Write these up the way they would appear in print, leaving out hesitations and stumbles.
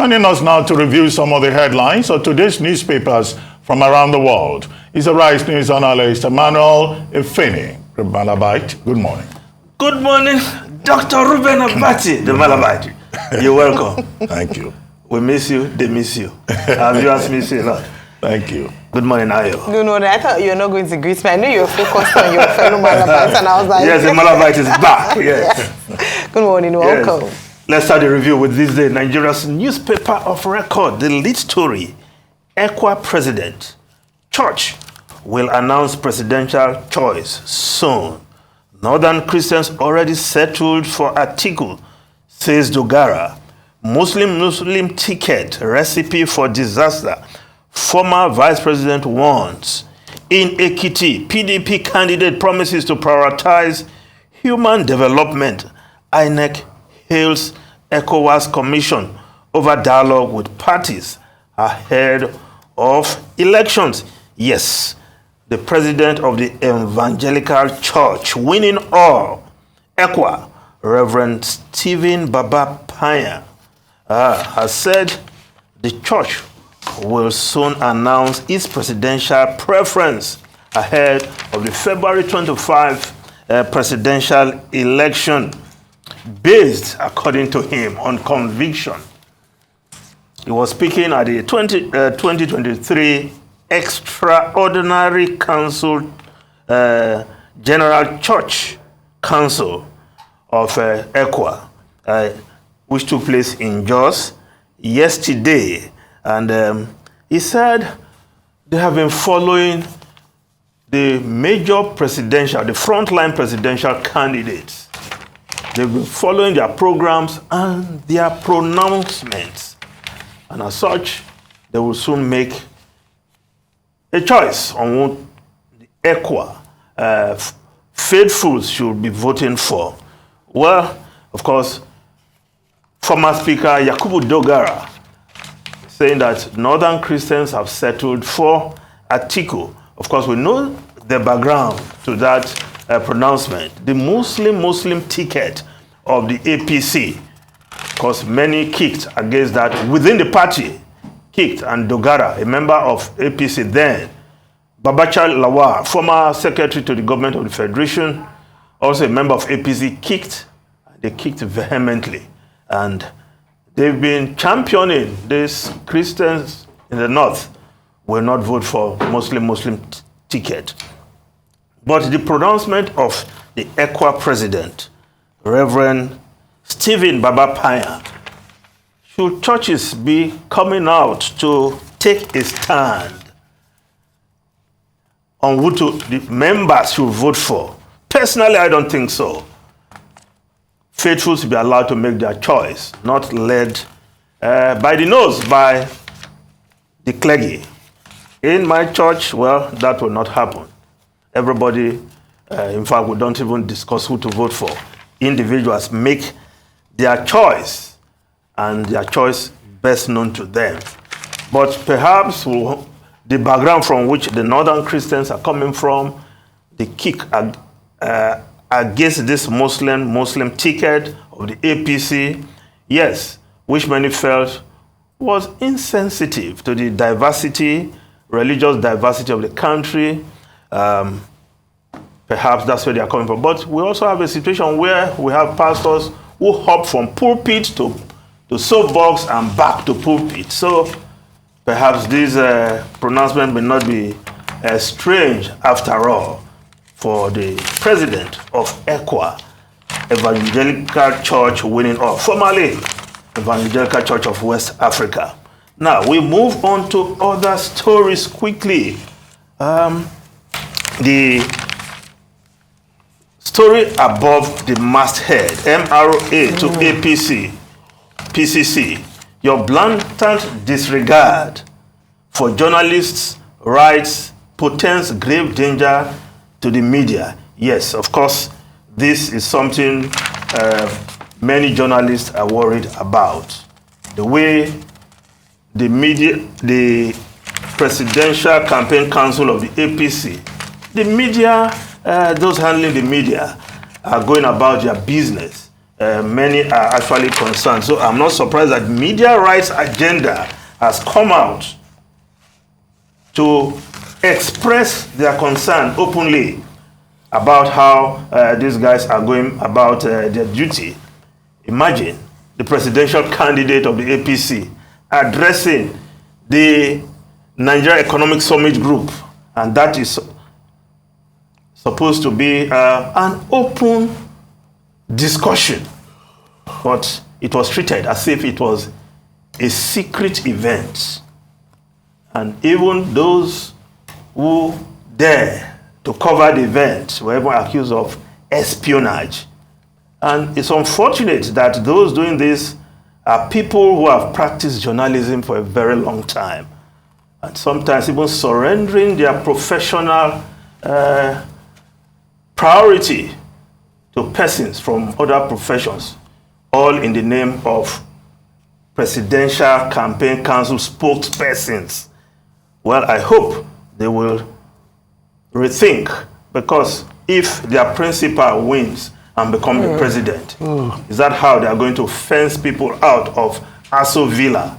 Joining us now to review some of the headlines of today's newspapers from around the world is a Rice News analyst, Emmanuel Ifeni. Malabite, good morning. Good morning, Dr. Ruben Abati, the Malabite. You're welcome. Thank you. We miss you, they miss you. Our viewers miss you a lot. Thank you. Good morning, Ayo. Good morning. I thought you were not going to greet me. I knew you were focused on your fellow Malabites, and I was like... Yes, the Malabite is back. Yes. Good morning. Welcome. Yes. Let's start the review with this day. Nigeria's newspaper of record. The lead story, ECWA president. Church will announce presidential choice soon. Northern Christians already settled for Atiku, says Dogara. Muslim ticket recipe for disaster. Former vice president warns. In Ekiti, PDP candidate promises to prioritize human development. INEC hails ECOWAS commission over dialogue with parties ahead of elections. Yes, the president of the Evangelical Church winning all, ECWA, Reverend Stephen Baba Panya, has said the church will soon announce its presidential preference ahead of the February 25 presidential election, based, according to him, on conviction. He was speaking at the 2023 Extraordinary Council, General Church Council of ECWA, which took place in Jos yesterday. And he said they have been following the major presidential, the frontline presidential candidates. They've been following their programs and their pronouncements. And as such, they will soon make a choice on what the ECWA faithfuls should be voting for. Well, of course, former Speaker Yakubu Dogara saying that Northern Christians have settled for Atiku. Of course, we know the background to that pronouncement. The Muslim ticket of the APC, because many kicked against that within the party, kicked, and Dogara, a member of APC then, Babacha Lawal, former secretary to the government of the Federation, also a member of APC, kicked. They kicked vehemently. And they've been championing these Christians in the north will not vote for Muslim ticket. But the pronouncement of the ECWA president, Reverend Stephen Baba Panya, should churches be coming out to take a stand on who the members should vote for? Personally, I don't think so. Faithfuls should be allowed to make their choice, not led by the nose by the clergy. In my church, well, that will not happen. Everybody, in fact, we don't even discuss who to vote for. Individuals make their choice, and their choice best known to them. But perhaps the background from which the Northern Christians are coming from, the kick against this Muslim ticket of the APC, yes, which many felt was insensitive to the diversity, religious diversity of the country. Perhaps that's where they are coming from. But we also have a situation where we have pastors who hop from pulpit to soapbox and back to pulpit. So perhaps this pronouncement may not be strange after all for the president of ECWA, Evangelical Church winning all, formerly Evangelical Church of West Africa. Now, we move on to other stories quickly. The story above the masthead, MRA to APC, PCC, your blatant disregard for journalists' rights portends grave danger to the media. Yes, of course, this is something many journalists are worried about. The way the media, the Presidential Campaign Council of the APC, the media, those handling the media are going about their business. many are actually concerned. So I'm not surprised that media rights agenda has come out to express their concern openly about how these guys are going about their duty. Imagine the presidential candidate of the APC addressing the Nigeria Economic Summit Group, and that is supposed to be an open discussion, but it was treated as if it was a secret event. And even those who dare to cover the event were even accused of espionage. And it's unfortunate that those doing this are people who have practiced journalism for a very long time, and sometimes even surrendering their professional priority to persons from other professions, all in the name of Presidential Campaign Council spokespersons. Well, I hope they will rethink, because if their principal wins and become the president, is that how they are going to fence people out of Aso Villa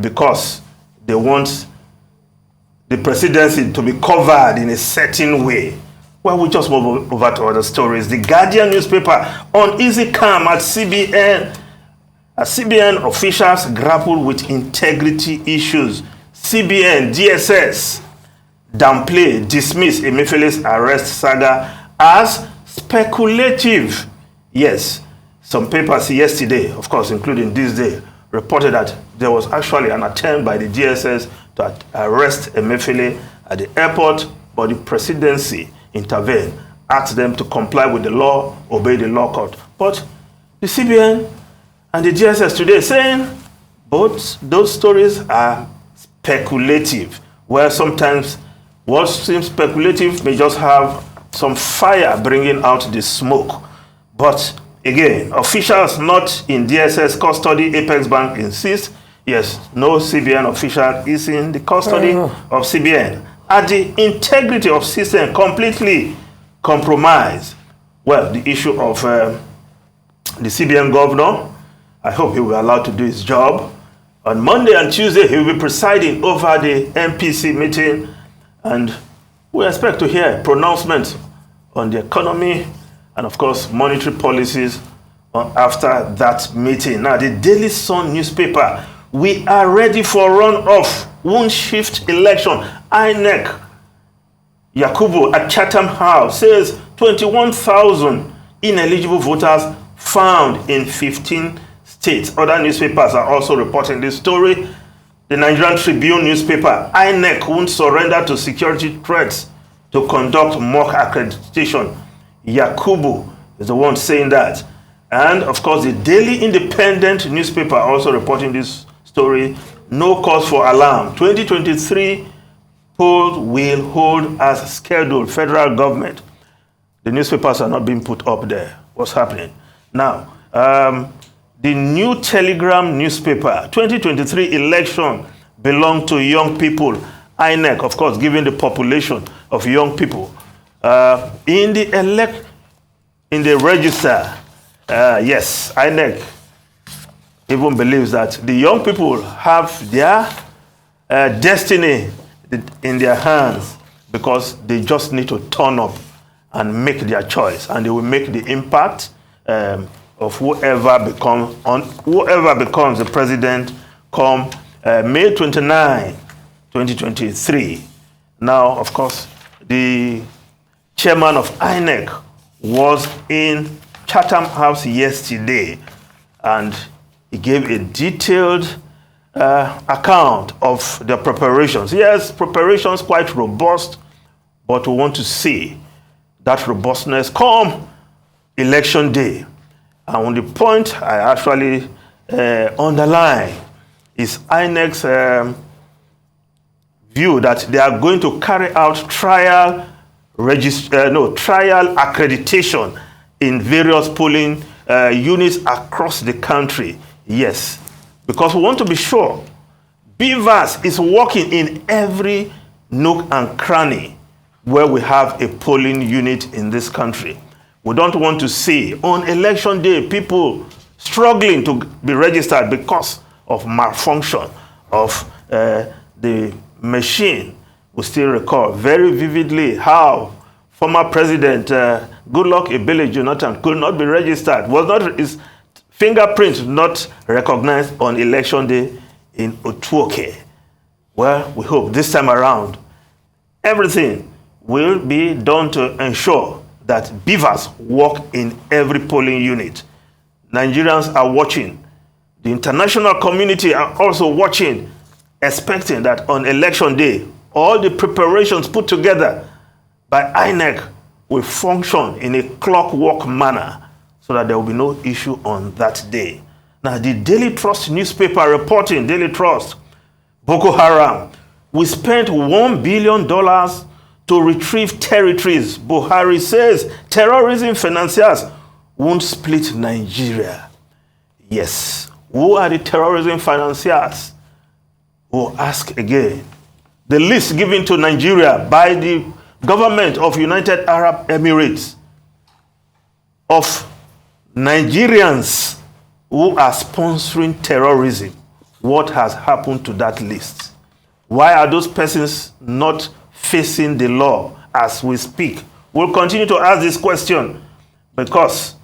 because they want the presidency to be covered in a certain way? Well, we just move over to other stories. The Guardian newspaper on easy calm at CBN. CBN officials grapple with integrity issues. CBN, DSS, downplay, dismiss Emefiele's arrest saga as speculative. Yes, some papers yesterday, of course, including this day, reported that there was actually an attempt by the DSS to arrest Emefiele at the airport, but the presidency intervened, asked them to comply with the law, obey the law court. But the CBN and the DSS today saying both those stories are speculative, where sometimes what seems speculative may just have some fire bringing out the smoke. But again, officials not in DSS custody, Apex Bank insists, yes, no CBN official is in the custody of CBN. Are the integrity of system completely compromised? Well, the issue of the CBN governor, I hope he will be allowed to do his job. On Monday and Tuesday, he will be presiding over the MPC meeting, and we expect to hear pronouncements on the economy and, of course, monetary policies after that meeting. Now, the Daily Sun newspaper, we are ready for runoff, won't shift election. INEC, Yakubu at Chatham House says 21,000 ineligible voters found in 15 states. Other newspapers are also reporting this story. The Nigerian Tribune newspaper, INEC won't surrender to security threats to conduct mock accreditation. Yakubu is the one saying that. And of course, the Daily Independent newspaper also reporting this story. No cause for alarm. 2023 polls will hold as scheduled. Federal government. The newspapers are not being put up there. What's happening? Now, the New Telegram newspaper, 2023 election belong to young people. INEC, of course, given the population of young people. In the register, yes, INEC even believes that the young people have their destiny in their hands, because they just need to turn up and make their choice, and they will make the impact of whoever becomes the president come May 29, 2023. Now, of course, the chairman of INEC was in Chatham House yesterday, and he gave a detailed account of the preparations. Yes, preparations quite robust, but we want to see that robustness come election day. And on the point I actually underline is INEC's view that they are going to carry out trial accreditation in various polling units across the country. Yes, because we want to be sure BVAS is working in every nook and cranny where we have a polling unit in this country. We don't want to see on election day people struggling to be registered because of malfunction of the machine. We still recall very vividly how former President Goodluck Ebele Jonathan could not be registered, his fingerprint not recognized on election day in Otuoke. Well, we hope this time around everything will be done to ensure that beavers work in every polling unit. Nigerians are watching. The international community are also watching, expecting that on election day, all the preparations put together by INEC will function in a clockwork manner so that there will be no issue on that day. Now, the Daily Trust newspaper reporting, Daily Trust, Boko Haram, we spent $1 billion to retrieve territories. Buhari says terrorism financiers won't split Nigeria. Yes, who are the terrorism financiers? We'll ask again. The list given to Nigeria by the government of United Arab Emirates of Nigerians who are sponsoring terrorism. What has happened to that list? Why are those persons not facing the law as we speak? We'll continue to ask this question because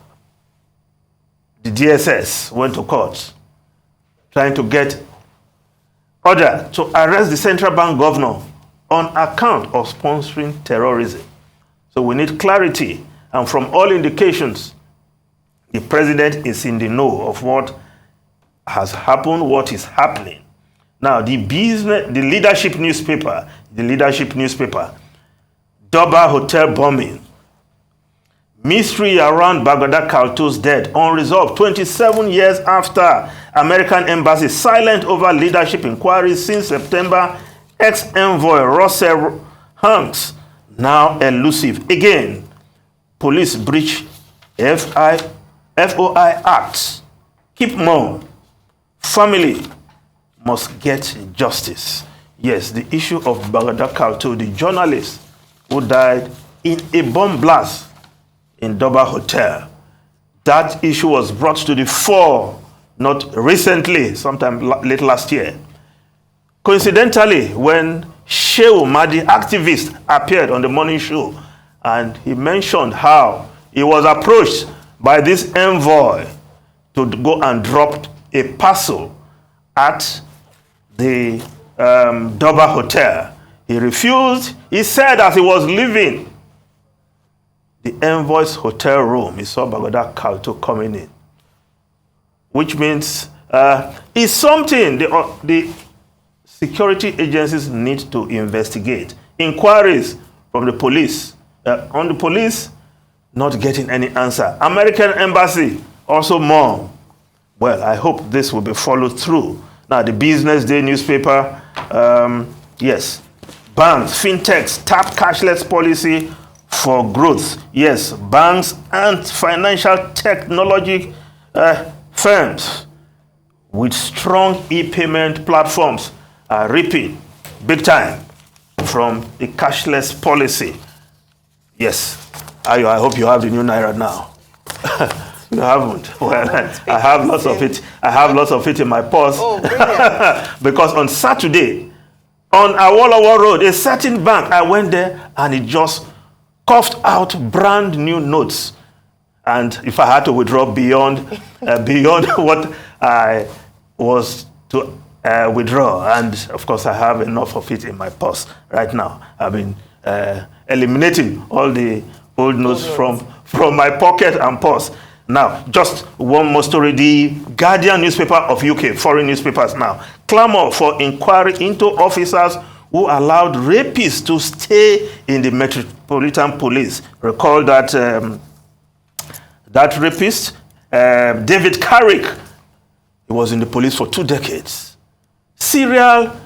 the DSS went to court trying to get order to arrest the central bank governor on account of sponsoring terrorism. So we need clarity, and from all indications, the president is in the know of what has happened, what is happening. Now, the leadership newspaper, Doba Hotel bombing, mystery around Baghdad Khalto's death unresolved 27 years after American embassy silent over leadership inquiries since September. Ex-envoy Russell Hanks now elusive again. Police breach FOI Act. Keep mum. Family must get justice. Yes, the issue of Baghdad Khalto, the journalist who died in a bomb blast in Doba Hotel. That issue was brought to the fore not recently, sometime late last year. Coincidentally, when Shehu Mahdi activist appeared on the morning show, and he mentioned how he was approached by this envoy to go and drop a parcel at the Doba Hotel. He refused. He said as he was leaving the envoy's hotel room, he saw Baghdad Khalto coming in, which means it's something the security agencies need to investigate. Inquiries from the police, on the police, not getting any answer. American embassy, also more. Well, I hope this will be followed through. Now, the Business Day newspaper, yes, banks, fintechs, tap cashless policy for growth. Yes, banks and financial technology firms with strong e-payment platforms are reaping big time from the cashless policy. Yes, I hope you have the new Naira now. You haven't? Well, I have lots of it. I have lots of it in my purse. Oh, brilliant. Because on Saturday, on Awolowo Road, a certain bank, I went there and it just coughed out brand new notes. And if I had to withdraw beyond what I was to withdraw, and of course I have enough of it in my purse right now. I've been eliminating all the old notes from my pocket and purse. Now, just one more story. The Guardian newspaper of UK, foreign newspapers now, clamor for inquiry into officers who allowed rapists to stay in the Metropolitan Police. Recall that that rapist, David Carrick, he was in the police for 2 decades. Serial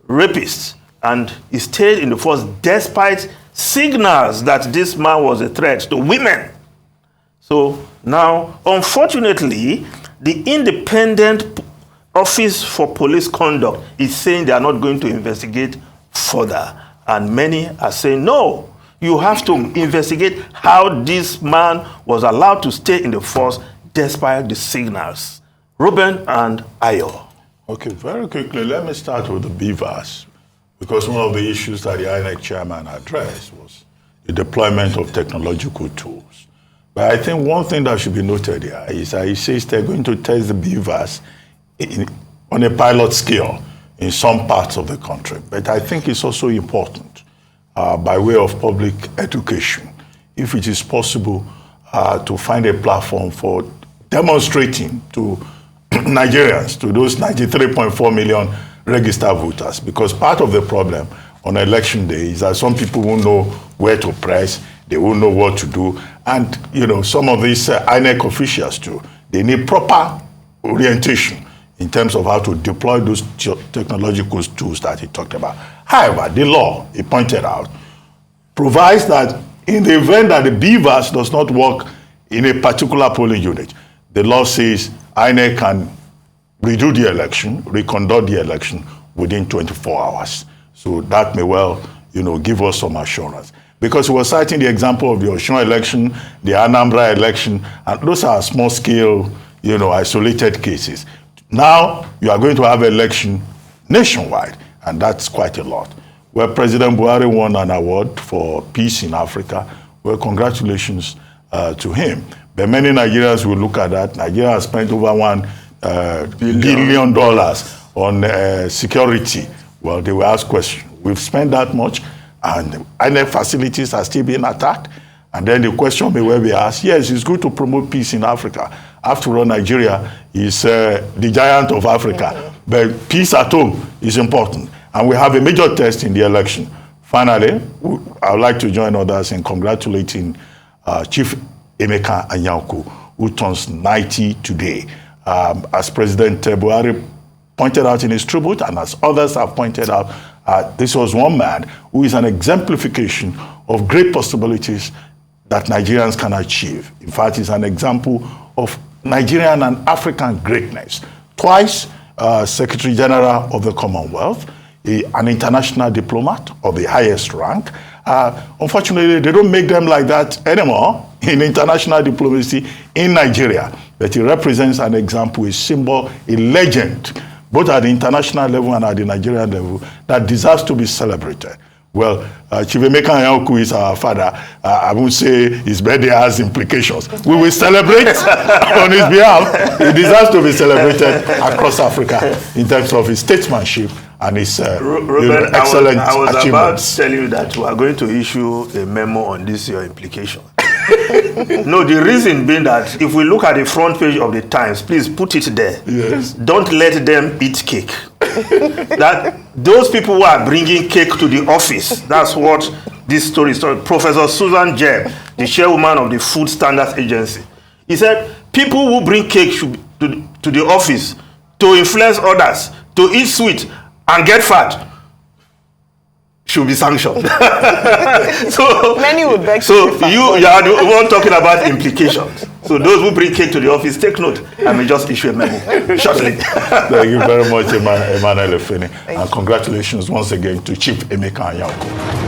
rapist, and he stayed in the force despite signals that this man was a threat to women. So now, unfortunately, the Independent Office for Police Conduct is saying they are not going to investigate further. And many are saying, no, You have to investigate how this man was allowed to stay in the force despite the signals. Ruben and Ayo. Okay, very quickly, let me start with the beavers, because one of the issues that the INEC chairman addressed was the deployment of technological tools. But I think one thing that should be noted here is that he says they're going to test the beavers on a pilot scale in some parts of the country. But I think it's also important, by way of public education, if it is possible to find a platform for demonstrating to Nigerians, to those 93.4 million registered voters, because part of the problem on election day is that some people won't know where to press, they won't know what to do, and some of these INEC officials too, they need proper orientation in terms of how to deploy those technological tools that he talked about. However, the law, he pointed out, provides that in the event that the beavers does not work in a particular polling unit, the law says INEC can redo the election, reconduct the election within 24 hours. So that may well, give us some assurance. Because he was citing the example of the Osun election, the Anambra election, and those are small-scale, isolated cases. Now, you are going to have election nationwide, and that's quite a lot. Where President Buhari won an award for peace in Africa, well, congratulations to him. But many Nigerians will look at that. Nigeria has spent over $1 billion on security. Well, they will ask questions. We've spent that much, and INEC facilities are still being attacked. And then the question may well be asked, yes, it's good to promote peace in Africa. After all, Nigeria is the giant of Africa. But peace at home is important. And we have a major test in the election. Finally, I would like to join others in congratulating Chief Emeka Anyaoku, who turns 90 today. As President Buhari pointed out in his tribute, and as others have pointed out, this was one man who is an exemplification of great possibilities that Nigerians can achieve. In fact, he's an example of Nigerian and African greatness. Twice Secretary General of the Commonwealth, an international diplomat of the highest rank. Unfortunately, they don't make them like that anymore in international diplomacy in Nigeria. But he represents an example, a symbol, a legend, both at the international level and at the Nigerian level, that deserves to be celebrated. Well, Chief Emeka Anyaoku is our father. I won't say his birthday has implications. We will celebrate on his behalf. He deserves to be celebrated across Africa in terms of his statesmanship and his excellent achievements. I was about to tell you that we are going to issue a memo on this, your implication. No, the reason being that if we look at the front page of the Times, please put it there. Yes. Don't let them eat cake. That those people who are bringing cake to the office, that's what this story is. Professor Susan Jebb, the chairwoman of the Food Standards Agency, he said people who bring cake to the office to influence others, to eat sweet and get fat, should be sanctioned. So many would beg. So you are the one talking about implications. So those who bring cake to the office, take note. I may just issue a memo shortly. Thank you very much, Emmanuel Efeni, and congratulations once again to Chief Emeka Anyaoku.